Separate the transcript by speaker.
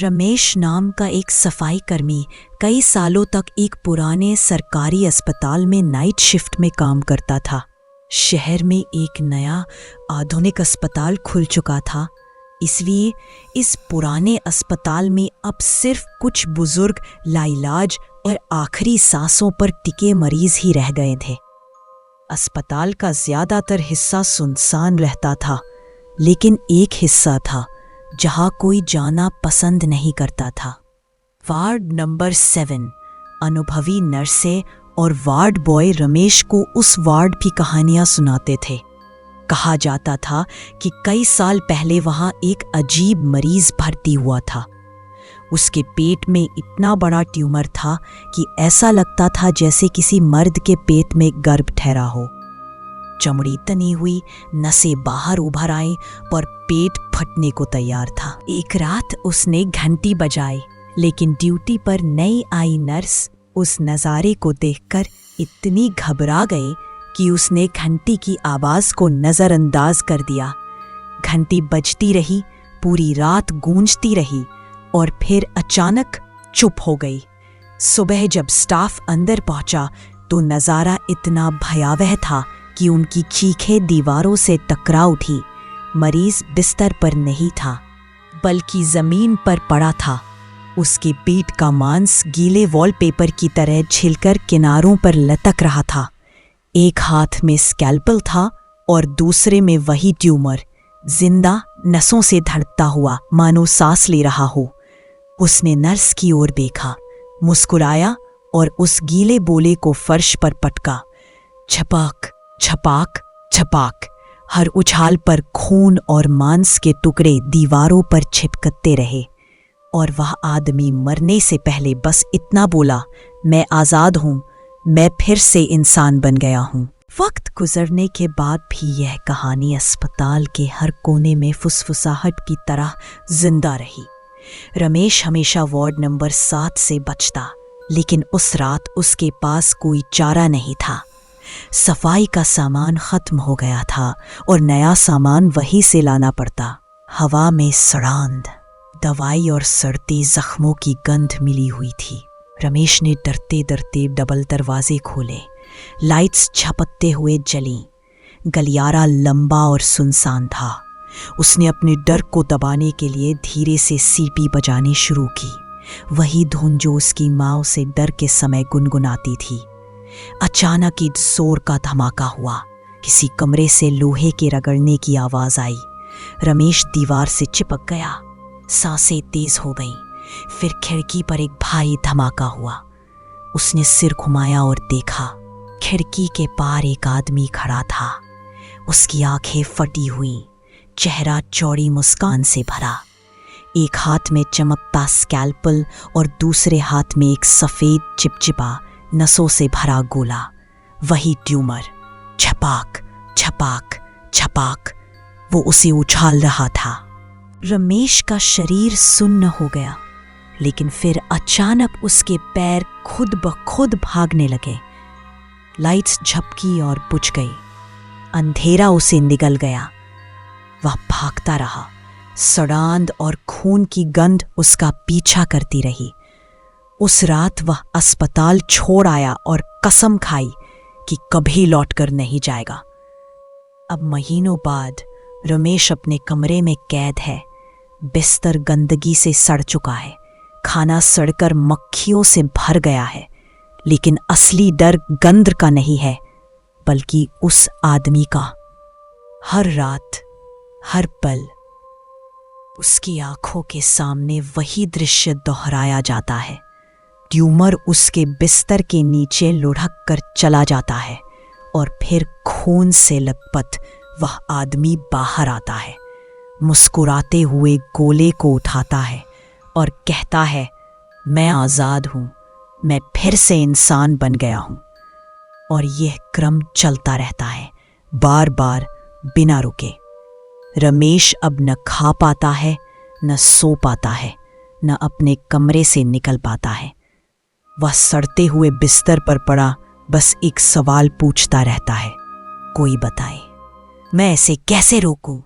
Speaker 1: रमेश नाम का एक सफाई कर्मी कई सालों तक एक पुराने सरकारी अस्पताल में नाइट शिफ्ट में काम करता था। शहर में एक नया आधुनिक अस्पताल खुल चुका था, इसलिए इस पुराने अस्पताल में अब सिर्फ कुछ बुजुर्ग लाइलाज और आखिरी सांसों पर टिके मरीज ही रह गए थे। अस्पताल का ज्यादातर हिस्सा सुनसान रहता था, लेकिन एक हिस्सा था जहां कोई जाना पसंद नहीं करता था। वार्ड नंबर 7 अनुभवी नर्सें और वार्ड बॉय रमेश को उस वार्ड की कहानियां सुनाते थे। कहा जाता था कि कई साल पहले वहां एक अजीब मरीज भर्ती हुआ था। उसके पेट में इतना बड़ा ट्यूमर था कि ऐसा लगता था जैसे किसी मर्द के पेट में गर्भ ठहरा हो। चमड़ी तनी हुई, नसें बाहर उभर आई, पर पेट फटने को तैयार था। एक रात उसने घंटी बजाई, लेकिन ड्यूटी पर नई आई नर्स उस नज़ारे को देखकर इतनी घबरा गई कि उसने घंटी की आवाज को नजरअंदाज कर दिया। घंटी बजती रही, पूरी रात गूंजती रही और फिर अचानक चुप हो गई। सुबह जब स्टाफ अंदर पहुंचा तो नजारा इतना भयावह था कि उनकी चीखें दीवारों से टकरा उठी। मरीज बिस्तर पर नहीं था, बल्कि जमीन पर पड़ा था। उसके पेट का मांस गीले वॉलपेपर की तरह छिलकर किनारों पर लटक रहा था। एक हाथ में स्कैल्पल था और दूसरे में वही ट्यूमर, जिंदा, नसों से धड़कता हुआ, मानो सांस ले रहा हो। उसने नर्स की ओर देखा, मुस्कुराया और उस गीले बोले को फर्श पर पटका। छपाक छपाक छपाक। हर उछाल पर खून और मांस के टुकड़े दीवारों पर छिपकते रहे। और वह आदमी मरने से पहले बस इतना बोला, मैं आज़ाद हूँ, मैं फिर से इंसान बन गया हूँ। वक्त गुजरने के बाद भी यह कहानी अस्पताल के हर कोने में फुसफुसाहट की तरह जिंदा रही। रमेश हमेशा वार्ड नंबर 7 से बचता, लेकिन उस रात उसके पास कोई चारा नहीं था। सफाई का सामान खत्म हो गया था और नया सामान वहीं से लाना पड़ता। हवा में सड़ांध, दवाई और सड़ते जख्मों की गंध मिली हुई थी। रमेश ने डरते डरते डबल दरवाजे खोले। लाइट्स झपकते हुए जलीं। गलियारा लंबा और सुनसान था। उसने अपने डर को दबाने के लिए धीरे से सीटी बजानी शुरू की, वही धुन जो उसकी माँ उसे डर के समय गुनगुनाती थी। अचानक एक जोर का धमाका हुआ। किसी कमरे से लोहे के रगड़ने की आवाज आई। रमेश दीवार से चिपक गया। सांसें तेज हो गईं। फिर खिड़की पर एक भारी धमाका हुआ। उसने सिर घुमाया और देखा, खिड़की के पार एक आदमी खड़ा था। उसकी आंखें फटी हुई, चेहरा चौड़ी मुस्कान से भरा। एक हाथ में चमकता स्कैल्पल और दूसरे हाथ में एक सफेद चिपचिपा नसों से भरा गोला, वही ट्यूमर। छपाक छपाक छपाक, वो उसे उछाल रहा था। रमेश का शरीर सुन्न हो गया, लेकिन फिर अचानक उसके पैर खुद ब खुद भागने लगे। लाइट्स झपकी और बुझ गई। अंधेरा उसे निगल गया। वह भागता रहा। सड़ांध और खून की गंध उसका पीछा करती रही। उस रात वह अस्पताल छोड़ आया और कसम खाई कि कभी लौटकर नहीं जाएगा। अब महीनों बाद रमेश अपने कमरे में कैद है। बिस्तर गंदगी से सड़ चुका है, खाना सड़कर मक्खियों से भर गया है, लेकिन असली डर गंध का नहीं है, बल्कि उस आदमी का। हर रात, हर पल उसकी आंखों के सामने वही दृश्य दोहराया जाता है। ट्यूमर उसके बिस्तर के नीचे लुढ़क कर चला जाता है और फिर खून से लथपथ वह आदमी बाहर आता है। मुस्कुराते हुए गोले को उठाता है और कहता है, मैं आज़ाद हूँ, मैं फिर से इंसान बन गया हूँ। और यह क्रम चलता रहता है, बार बार, बिना रुके। रमेश अब न खा पाता है, न सो पाता है, न अपने कमरे से निकल पाता है। वह सड़ते हुए बिस्तर पर पड़ा बस एक सवाल पूछता रहता है, कोई बताए, मैं इसे कैसे रोकूं?